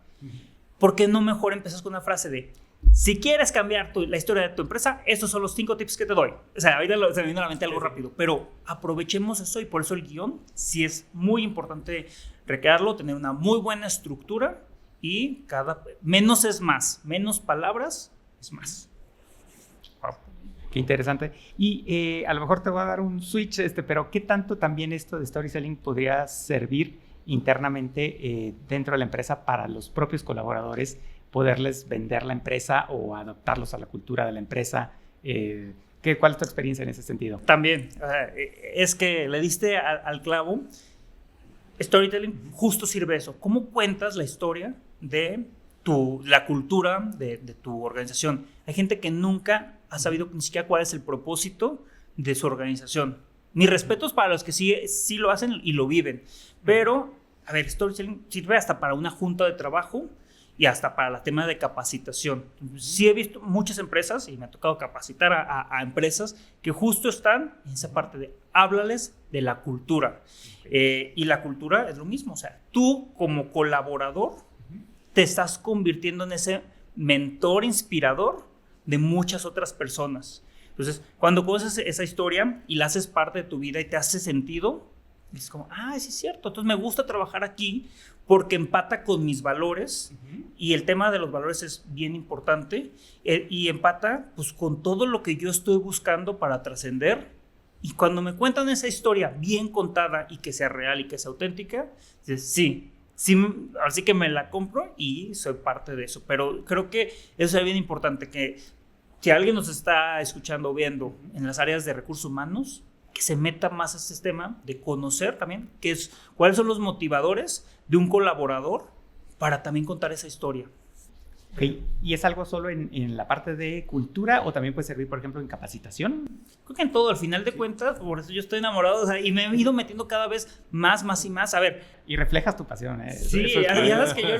¿Por qué no mejor empezas con una frase de: si quieres cambiar la historia de tu empresa, estos son los 5 tips que te doy? O sea, ahorita se me viene a la mente algo rápido, pero aprovechemos eso, y por eso el guión sí es muy importante recrearlo, tener una muy buena estructura, y menos es más, menos palabras es más. Wow. Qué interesante. Y a lo mejor te voy a dar un switch, pero ¿qué tanto también esto de storytelling podría servir internamente dentro de la empresa para los propios colaboradores, poderles vender la empresa o adaptarlos a la cultura de la empresa? ¿Cuál es tu experiencia en ese sentido? También, es que le diste al clavo. Storytelling justo sirve eso. ¿Cómo cuentas la historia de la cultura de tu organización? Hay gente que nunca ha sabido ni siquiera cuál es el propósito de su organización. Mis respetos para los que sí lo hacen y lo viven. Pero, a ver, storytelling sirve hasta para una junta de trabajo y hasta para el tema de capacitación. Sí he visto muchas empresas, y me ha tocado capacitar a empresas que justo están en esa parte de háblales de la cultura. Y la cultura es lo mismo. O sea, tú como colaborador te estás convirtiendo en ese mentor inspirador de muchas otras personas. Entonces, cuando conoces esa historia y la haces parte de tu vida y te hace sentido, es como, sí es cierto, entonces me gusta trabajar aquí porque empata con mis valores. Y el tema de los valores es bien importante, y empata pues con todo lo que yo estoy buscando para trascender. Y cuando me cuentan esa historia bien contada y que sea real y que sea auténtica, dices, sí, así que me la compro y soy parte de eso. Pero creo que eso es bien importante, que si alguien nos está escuchando o viendo en las áreas de recursos humanos, que se meta más a este tema de conocer también cuáles son los motivadores de un colaborador para también contar esa historia. Okay. ¿Y es algo solo en la parte de cultura o también puede servir, por ejemplo, en capacitación? Creo que en todo, al final de cuentas, por eso yo estoy enamorado, o sea, y me he ido metiendo cada vez más y más. A ver. Y reflejas tu pasión, ¿eh? Sí, ya ves que yo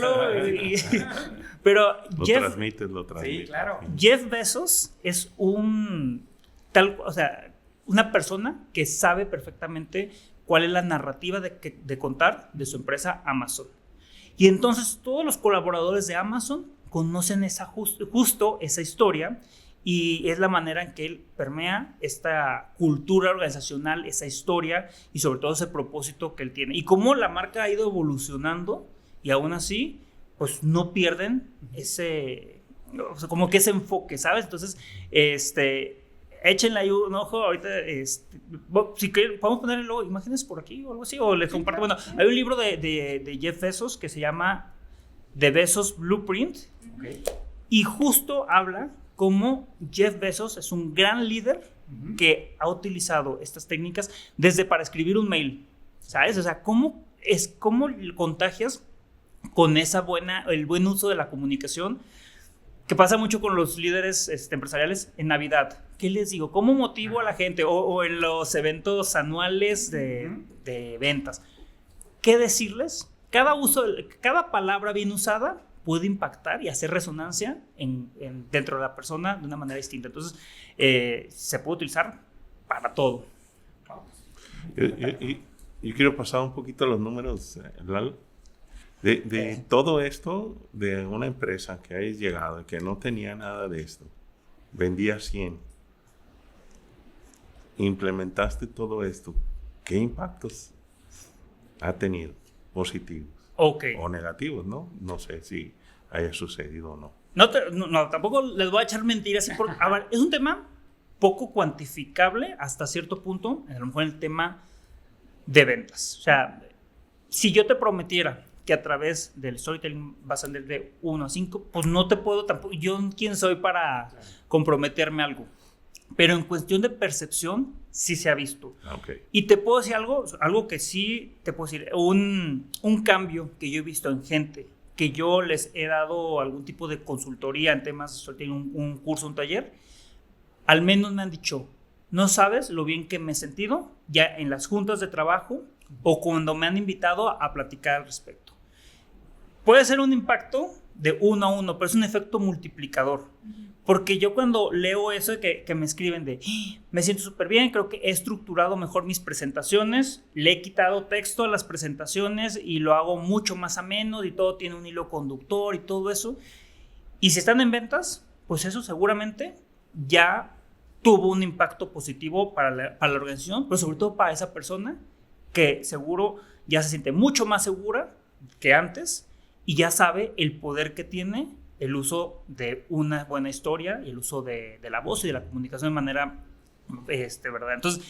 pero lo transmites. Sí, claro. Jeff Bezos es una persona que sabe perfectamente cuál es la narrativa de contar de su empresa Amazon. Y entonces todos los colaboradores de Amazon conocen justo esa historia, y es la manera en que él permea esta cultura organizacional, esa historia y sobre todo ese propósito que él tiene. Y cómo la marca ha ido evolucionando, y aún así pues no pierden como que ese enfoque, ¿sabes? Entonces échenle ahí un ojo. Ahorita, si quieren, podemos ponerle luego imágenes por aquí o algo así, o les comparto. Bueno, hay un libro de Jeff Bezos que se llama The Bezos Blueprint. Okay. Y justo habla cómo Jeff Bezos es un gran líder que ha utilizado estas técnicas desde para escribir un mail, ¿sabes? O sea, cómo contagias con el buen uso de la comunicación, que pasa mucho con los líderes empresariales en Navidad. ¿Qué les digo? ¿Cómo motivo a la gente? O en los eventos anuales de ventas. ¿Qué decirles? Cada palabra bien usada puede impactar y hacer resonancia dentro de la persona de una manera distinta. Entonces, se puede utilizar para todo. Yo quiero pasar un poquito a los números, Lalo. De todo esto, de una empresa que hayas llegado y que no tenía nada de esto, vendía 100, implementaste todo esto, ¿qué impactos ha tenido? Positivos o negativos, ¿no? No sé si haya sucedido o no. No, tampoco les voy a echar mentiras. A ver, es un tema poco cuantificable hasta cierto punto, a lo mejor el tema de ventas. O sea, si yo te prometiera que a través del storytelling vas a andar de 1 a 5, pues no te puedo tampoco. Yo, ¿quién soy para comprometerme a algo? Pero en cuestión de percepción, sí se ha visto. Okay. Y te puedo decir algo que sí te puedo decir. Un cambio que yo he visto en gente, que yo les he dado algún tipo de consultoría en temas de storytelling, un curso, un taller, al menos me han dicho, no sabes lo bien que me he sentido ya en las juntas de trabajo o cuando me han invitado a platicar al respecto. Puede ser un impacto de 1 a 1, pero es un efecto multiplicador. Porque yo cuando leo eso de que me escriben de me siento súper bien, creo que he estructurado mejor mis presentaciones, le he quitado texto a las presentaciones y lo hago mucho más ameno y todo tiene un hilo conductor y todo eso. Y si están en ventas, pues eso seguramente ya tuvo un impacto positivo para la organización, pero sobre todo para esa persona que seguro ya se siente mucho más segura que antes y ya sabe el poder que tiene el uso de una buena historia y el uso de la voz y de la comunicación de manera verdad. Entonces,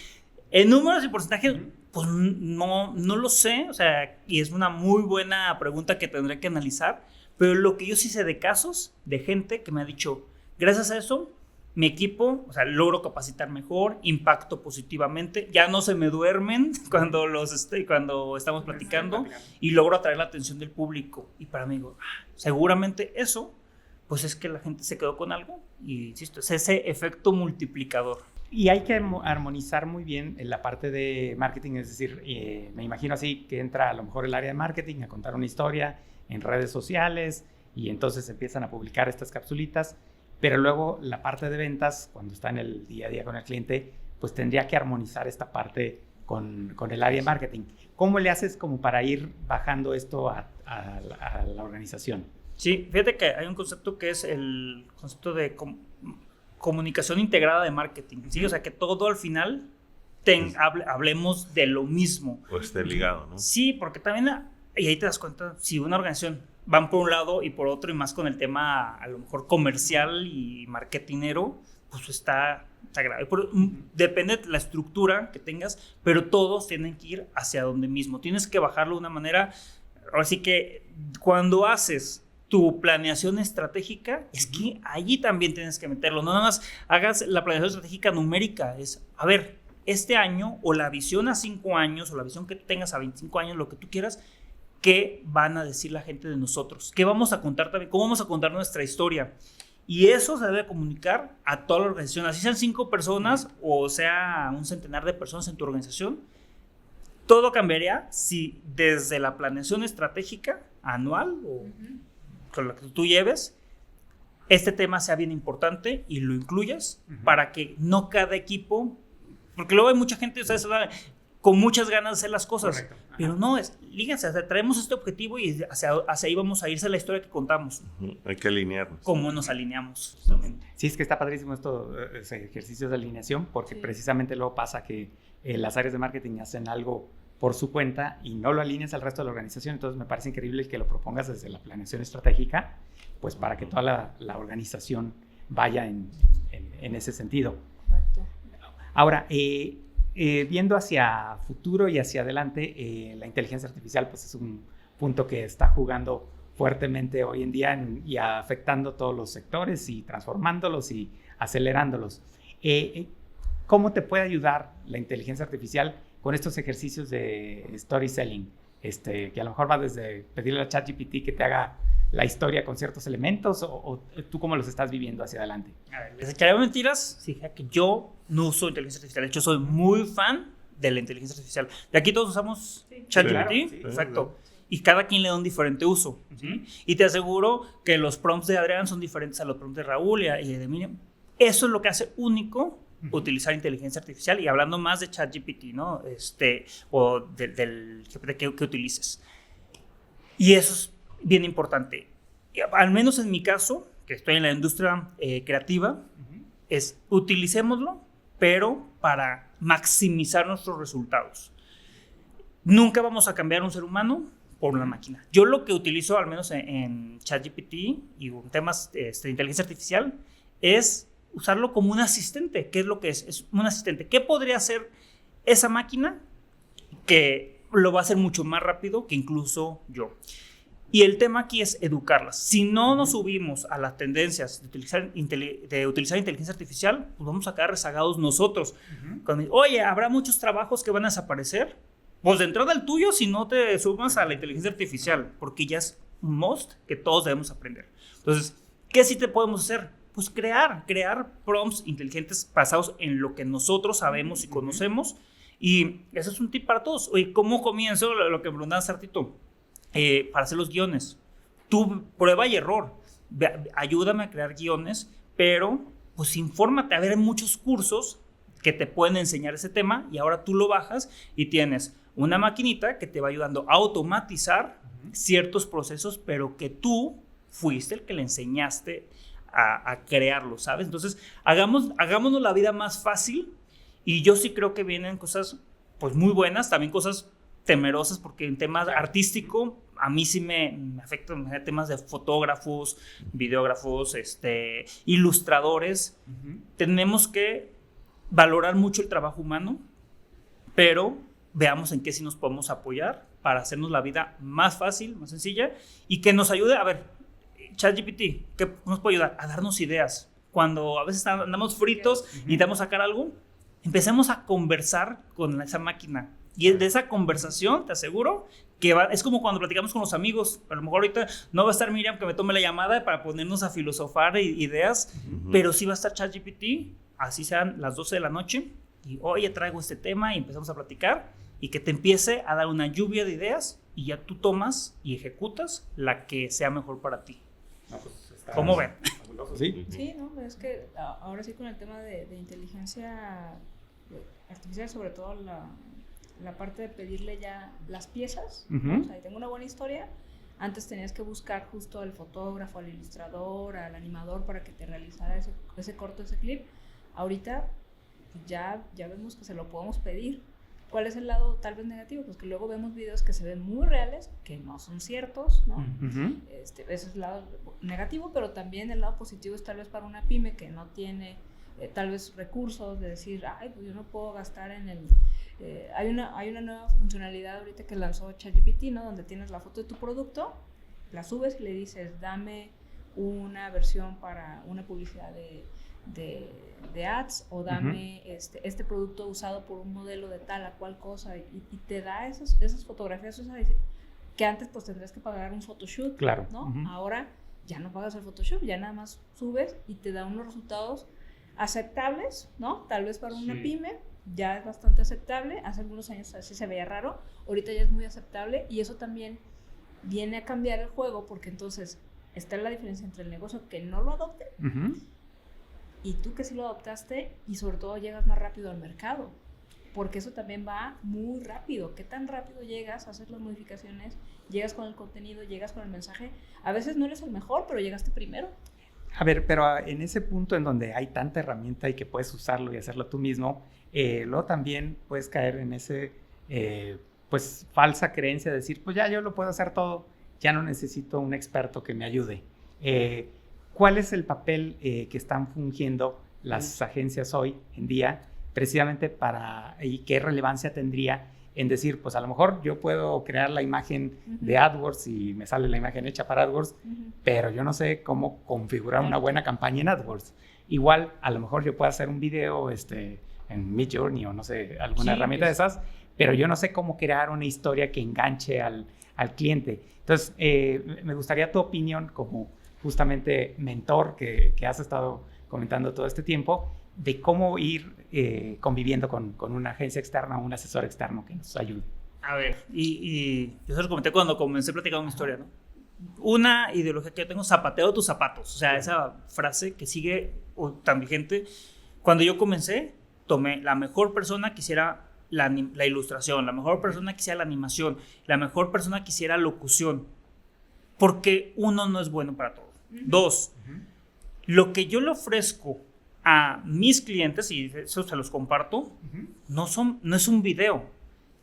en números y porcentajes, pues no lo sé, o sea, y es una muy buena pregunta que tendré que analizar, pero lo que yo sí sé de casos de gente que me ha dicho, gracias a eso, mi equipo, o sea, logro capacitar mejor, impacto positivamente, ya no se me duermen cuando estamos platicando y logro atraer la atención del público. Y para mí, digo, seguramente eso, pues es que la gente se quedó con algo y, insisto, es ese efecto multiplicador. Y hay que armonizar muy bien en la parte de marketing, es decir, me imagino así que entra a lo mejor el área de marketing a contar una historia en redes sociales y entonces empiezan a publicar estas capsulitas. Pero luego la parte de ventas, cuando está en el día a día con el cliente, pues tendría que armonizar esta parte con el área de marketing. ¿Cómo le haces como para ir bajando esto a la organización? Sí, fíjate que hay un concepto que es el concepto de comunicación integrada de marketing. ¿Sí? O sea, que todo al final hablemos de lo mismo. O esté ligado, ¿no? Sí, porque también, y ahí te das cuenta, si una organización van por un lado y por otro, y más con el tema a lo mejor comercial y marketinero, pues está grave. Depende de la estructura que tengas, pero todos tienen que ir hacia donde mismo. Tienes que bajarlo de una manera, ahora sí que cuando haces tu planeación estratégica, es que allí también tienes que meterlo. No nada más hagas la planeación estratégica numérica, es, a ver, este año o la visión a 5 años o la visión que tú tengas a 25 años, lo que tú quieras, ¿qué van a decir la gente de nosotros? ¿Qué vamos a contar también? ¿Cómo vamos a contar nuestra historia? Y eso se debe comunicar a toda la organización. Así sean 5 personas o sea un centenar de personas en tu organización. Todo cambiaría si desde la planeación estratégica anual o con la que tú lleves, este tema sea bien importante y lo incluyas para que no cada equipo... Porque luego hay mucha gente, ¿sabes? Con muchas ganas de hacer las cosas. Pero no, líganse, traemos este objetivo y hacia ahí vamos a irse a la historia que contamos. Hay que alinearnos. ¿Cómo nos alineamos? Justamente. Sí, es que está padrísimo estos ejercicios de alineación, porque precisamente luego pasa que las áreas de marketing hacen algo por su cuenta y no lo alineas al resto de la organización. Entonces me parece increíble que lo propongas desde la planeación estratégica, pues para que toda la organización vaya en ese sentido. Exacto. Ahora, viendo hacia futuro y hacia adelante, la inteligencia artificial pues, es un punto que está jugando fuertemente hoy en día y afectando todos los sectores y transformándolos y acelerándolos. ¿Cómo te puede ayudar la inteligencia artificial con estos ejercicios de storytelling? Que a lo mejor va desde pedirle a ChatGPT que te haga la historia con ciertos elementos o tú cómo los estás viviendo hacia adelante. A ver, les echaré mentiras si dijera que yo no uso inteligencia artificial. De hecho, soy muy fan de la inteligencia artificial. De aquí todos usamos ChatGPT. claro, sí, Exacto. Y cada quien le da un diferente uso. ¿Sí? Y te aseguro que los prompts de Adrián son diferentes a los prompts de Raúl y de Miriam. Eso es lo que hace único utilizar inteligencia artificial, y hablando más de ChatGPT, ¿no? O del GPT que utilices. Y eso es bien importante. Al menos en mi caso, que estoy en la industria creativa, es utilicémoslo, pero para maximizar nuestros resultados. Nunca vamos a cambiar un ser humano por una máquina. Yo lo que utilizo, al menos en ChatGPT y en temas de inteligencia artificial, es usarlo como un asistente. ¿Qué es lo que es? Es un asistente. ¿Qué podría hacer esa máquina que lo va a hacer mucho más rápido que incluso yo? Y el tema aquí es educarlas. Si no nos subimos a las tendencias de utilizar inteligencia artificial, pues vamos a quedar rezagados nosotros. Oye, ¿habrá muchos trabajos que van a desaparecer? Pues de entrada el tuyo, si no te sumas a la inteligencia artificial, porque ya es un must que todos debemos aprender. Entonces, ¿qué sí te podemos hacer? Pues crear prompts inteligentes basados en lo que nosotros sabemos y conocemos. Y ese es un tip para todos. Oye, ¿cómo comienzo? Lo que me preguntaban hace ratito. Para hacer los guiones. Tú prueba y error. Ayúdame a crear guiones, pero pues infórmate. A ver, hay muchos cursos que te pueden enseñar ese tema y ahora tú lo bajas y tienes una maquinita que te va ayudando a automatizar ciertos procesos, pero que tú fuiste el que le enseñaste a crearlo, ¿sabes? Entonces, hagámonos la vida más fácil, y yo sí creo que vienen cosas pues muy buenas, también cosas temerosas, porque en temas artístico a mí sí me afectan temas de fotógrafos, videógrafos, ilustradores. Tenemos que valorar mucho el trabajo humano, pero veamos en qué sí nos podemos apoyar para hacernos la vida más fácil, más sencilla, y que nos ayude. A ver, ChatGPT, ¿qué nos puede ayudar? A darnos ideas. Cuando a veces andamos fritos y necesitamos sacar algo, empecemos a conversar con esa máquina. Y de esa conversación, te aseguro, que es como cuando platicamos con los amigos. A lo mejor ahorita no va a estar Miriam que me tome la llamada para ponernos a filosofar ideas, pero sí va a estar ChatGPT, así sean las 12 de la noche, y oye, traigo este tema y empezamos a platicar, y que te empiece a dar una lluvia de ideas, y ya tú tomas y ejecutas la que sea mejor para ti. No, pues ¿Cómo ven? Sí. Sí, no, es que ahora sí con el tema de inteligencia artificial, sobre todo la parte de pedirle ya las piezas, ¿no? O sea, tengo una buena historia. Antes tenías que buscar justo al fotógrafo, al ilustrador, al animador para que te realizara ese corto, ese clip. Ahorita ya vemos que se lo podemos pedir. ¿Cuál es el lado tal vez negativo? Pues que luego vemos videos que se ven muy reales, que no son ciertos, ¿no? Ese es el lado negativo, pero también el lado positivo es tal vez para una pyme que no tiene tal vez recursos de decir, ay, pues yo no puedo gastar en el... hay una nueva funcionalidad ahorita que lanzó ChatGPT, ¿no? Donde tienes la foto de tu producto, la subes y le dices, dame una versión para una publicidad de ads, o dame este producto usado por un modelo de tal a cual cosa, y te da esas fotografías que antes pues tendrías que pagar un photoshoot, claro, ¿no? Ahora ya no pagas el photoshoot, ya nada más subes y te da unos resultados aceptables, ¿no? Tal vez para una pyme ya es bastante aceptable. Hace algunos años así se veía raro, ahorita ya es muy aceptable, y eso también viene a cambiar el juego, porque entonces está la diferencia entre el negocio que no lo adopte y tú que sí lo adoptaste, y sobre todo llegas más rápido al mercado, porque eso también va muy rápido. ¿Qué tan rápido llegas a hacer las modificaciones? Llegas con el contenido, llegas con el mensaje. A veces no eres el mejor, pero llegaste primero. A ver, pero en ese punto en donde hay tanta herramienta y que puedes usarlo y hacerlo tú mismo, luego también puedes caer en ese pues falsa creencia de decir, pues ya yo lo puedo hacer todo, ya no necesito un experto que me ayude. ¿Cuál es el papel que están fungiendo las agencias hoy en día precisamente y qué relevancia tendría en decir, pues a lo mejor yo puedo crear la imagen de AdWords y me sale la imagen hecha para AdWords, pero yo no sé cómo configurar una buena campaña en AdWords. Igual, a lo mejor yo puedo hacer un video en Midjourney o no sé, alguna herramienta de esas, pero yo no sé cómo crear una historia que enganche al cliente. Entonces, me gustaría tu opinión como justamente mentor que has estado comentando todo este tiempo, de cómo ir conviviendo con una agencia externa o un asesor externo que nos ayude. A ver, y yo se lo comenté cuando comencé a platicar una historia, ¿no? Una ideología que yo tengo, zapateo tus zapatos. O sea, esa frase que sigue tan vigente. Cuando yo comencé, tomé la mejor persona que hiciera la ilustración, la mejor persona que hiciera la animación, la mejor persona que hiciera locución. Porque uno no es bueno para todo. Dos, lo que yo le ofrezco a mis clientes, y eso se los comparto, no es un video,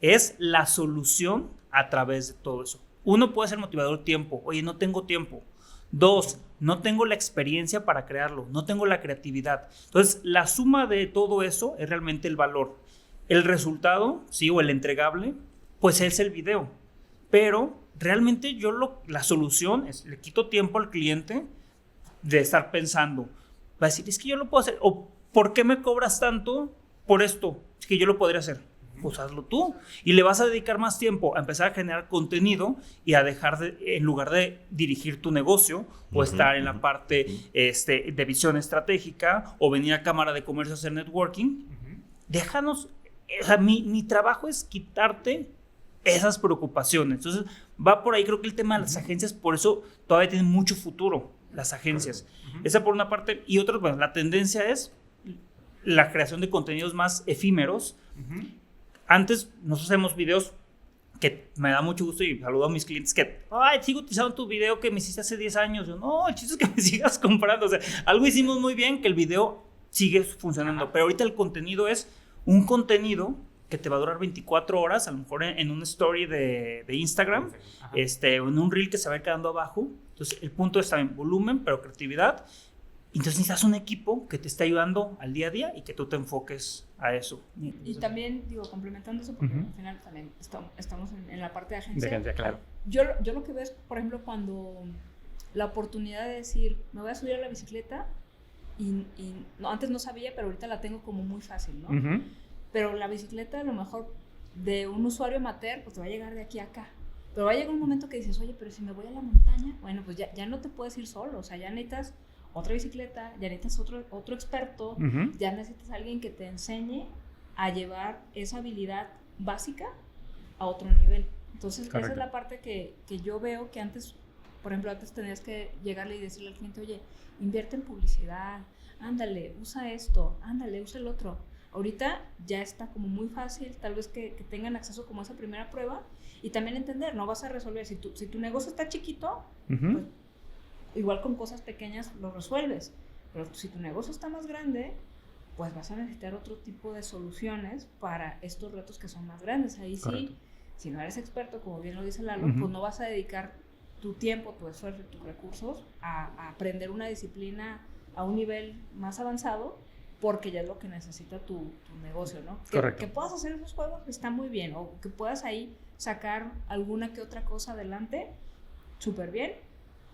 es la solución a través de todo eso. Uno, puede ser motivador tiempo. Oye, no tengo tiempo. Dos, no tengo la experiencia para crearlo, no tengo la creatividad. Entonces, la suma de todo eso es realmente el valor. El resultado, sí, o el entregable, pues es el video. Pero realmente la solución es, le quito tiempo al cliente de estar pensando. Va a decir, es que yo lo puedo hacer. O, ¿por qué me cobras tanto por esto? Es que yo lo podría hacer. Pues hazlo tú. Y le vas a dedicar más tiempo a empezar a generar contenido y a dejar en lugar de dirigir tu negocio o estar en la parte de visión estratégica o venir a Cámara de Comercio a hacer networking. Déjanos, o sea, mi trabajo es quitarte esas preocupaciones. Entonces, va por ahí, creo que el tema de las agencias, por eso todavía tienen mucho futuro las agencias. Esa por una parte. Y otra, bueno, la tendencia es la creación de contenidos más efímeros. Antes nosotros hacemos videos que me da mucho gusto y saludo a mis clientes que, ay, sigo utilizando tu video que me hiciste hace 10 años. Yo, no, el chiste es que me sigas comprando. O sea, algo hicimos muy bien que el video sigue funcionando. Pero ahorita el contenido es un contenido que te va a durar 24 horas, a lo mejor en un story de Instagram, o en un reel que se va a ir quedando abajo. Entonces, el punto es también volumen, pero creatividad. Entonces, necesitas un equipo que te esté ayudando al día a día y que tú te enfoques a eso. Y también, digo, complementando eso, porque al final también estamos en la parte de agencia. De agencia, claro. Yo lo que veo es, por ejemplo, cuando la oportunidad de decir, me voy a subir a la bicicleta y no, antes no sabía, pero ahorita la tengo como muy fácil, ¿no? Pero la bicicleta, a lo mejor, de un usuario amateur, pues te va a llegar de aquí a acá. Pero va a llegar un momento que dices, oye, pero si me voy a la montaña, bueno, pues ya no te puedes ir solo. O sea, ya necesitas otra bicicleta, ya necesitas otro experto, ya necesitas alguien que te enseñe a llevar esa habilidad básica a otro nivel. Entonces, esa es la parte que yo veo que antes, por ejemplo, antes tenías que llegarle y decirle al cliente, oye, invierte en publicidad, ándale, usa esto, ándale, usa el otro. Ahorita ya está como muy fácil, tal vez que tengan acceso como a esa primera prueba y también entender, no vas a resolver, si tu negocio está chiquito, pues igual con cosas pequeñas lo resuelves, pero si tu negocio está más grande, pues vas a necesitar otro tipo de soluciones para estos retos que son más grandes. Ahí sí, si no eres experto, como bien lo dice Lalo, pues no vas a dedicar tu tiempo, tu esfuerzo y tus recursos a aprender una disciplina a un nivel más avanzado, porque ya es lo que necesita tu negocio, ¿no? Que puedas hacer esos juegos está muy bien, o que puedas ahí sacar alguna que otra cosa adelante, súper bien,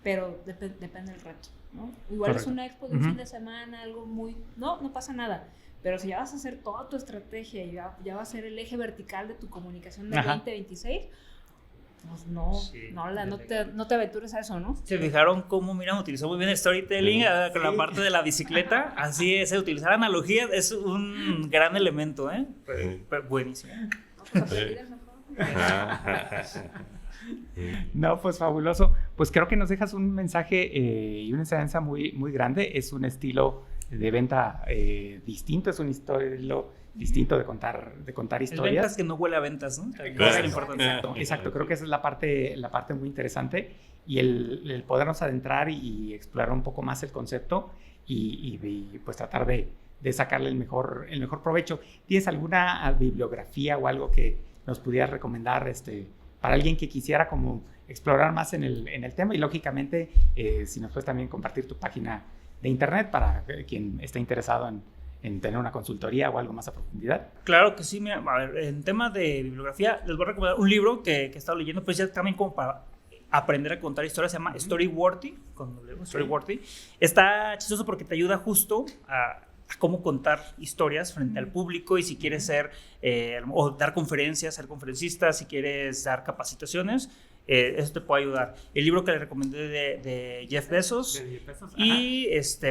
pero depende del reto, ¿no? Igual es una expo de un fin de semana, algo muy... No pasa nada, pero si ya vas a hacer toda tu estrategia y ya va a ser el eje vertical de tu comunicación de 2026, pues no te aventures a eso, ¿no? ¿Se fijaron cómo, utilizó muy bien el storytelling con la parte de la bicicleta? Así es, utilizar analogías es un gran elemento, ¿eh? Pero buenísimo. No, pues fabuloso. Pues creo que nos dejas un mensaje y una enseñanza muy, muy grande. Es un estilo de venta distinto, es un estilo distinto de contar historias. El ventas que no huele a ventas, ¿no? Claro. Es importante. Exacto, creo que esa es la parte muy interesante y el podernos adentrar y explorar un poco más el concepto y pues tratar de sacarle el mejor provecho. ¿Tienes alguna bibliografía o algo que nos pudieras recomendar para alguien que quisiera como explorar más en el tema? Y lógicamente, si nos puedes también compartir tu página de internet para quien esté interesado en tener una consultoría o algo más a profundidad? Claro que sí, mira, a ver, en tema de bibliografía, les voy a recomendar un libro que he estado leyendo, pues ya también como para aprender a contar historias, se llama Storyworthy, con W, Storyworthy. Está chistoso porque te ayuda justo a cómo contar historias frente al público, y si quieres ser, o dar conferencias, ser conferencista, si quieres dar capacitaciones, eso te puede ayudar. El libro que le recomendé de Jeff Bezos, y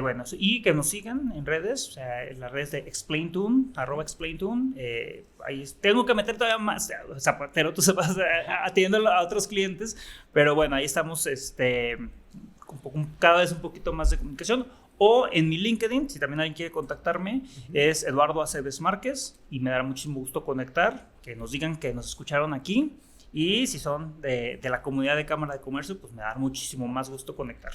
bueno, y que nos sigan en redes, o sea, en las redes de Explaintoon, @Explaintoon. Ahí tengo que meter todavía más, Zapatero, tú se vas atendiendo a otros clientes, pero bueno, ahí estamos cada vez un poquito más de comunicación. O en mi LinkedIn, si también alguien quiere contactarme, es Eduardo Aceves Márquez, y me dará muchísimo gusto conectar, que nos digan que nos escucharon aquí, y si son de la comunidad de Cámara de Comercio, pues me dará muchísimo más gusto conectar.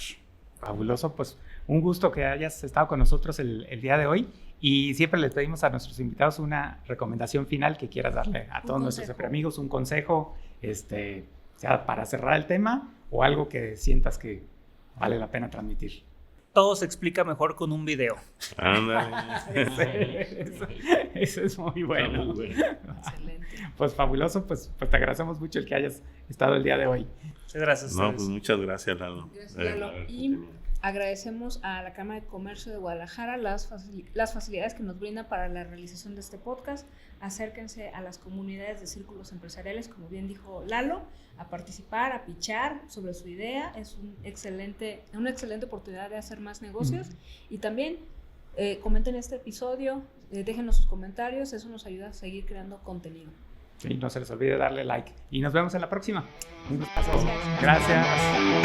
Fabuloso, pues un gusto que hayas estado con nosotros el día de hoy, y siempre les pedimos a nuestros invitados una recomendación final que quieras darle a todos nuestros amigos, un consejo, sea para cerrar el tema o algo que sientas que vale la pena transmitir. Todo se explica mejor con un video. Ándale. Eso es muy bueno. Muy bueno. Excelente. Pues fabuloso, pues te agradecemos mucho el que hayas estado el día de hoy. Muchas gracias. No, pues muchas gracias, Lalo. Gracias, Lalo. Y agradecemos a la Cámara de Comercio de Guadalajara las facilidades que nos brinda para la realización de este podcast. Acérquense a las comunidades de círculos empresariales, como bien dijo Lalo, a participar, a pitchar sobre su idea. Es una excelente oportunidad de hacer más negocios. Y también comenten este episodio, déjenos sus comentarios, eso nos ayuda a seguir creando contenido. Sí, no se les olvide darle like. Y nos vemos en la próxima. Un gustazo. Gracias.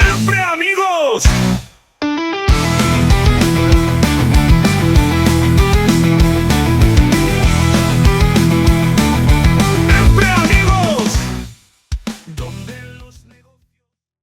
¡Siempre, amigos!